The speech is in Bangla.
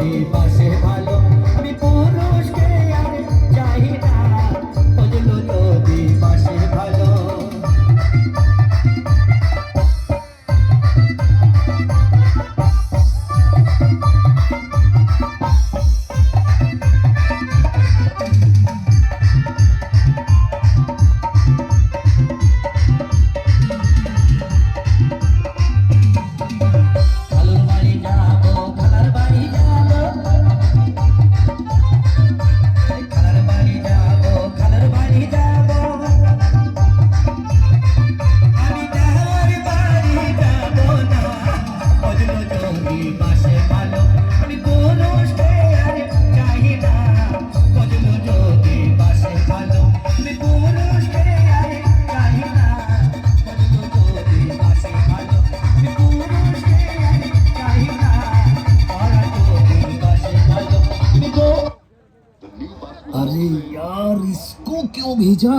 যদি পাশে ভালো আমি পুরুষকে আর চাই না ফজলু যদি পাশে ভালো अरे यार इसको क्यों भेजा।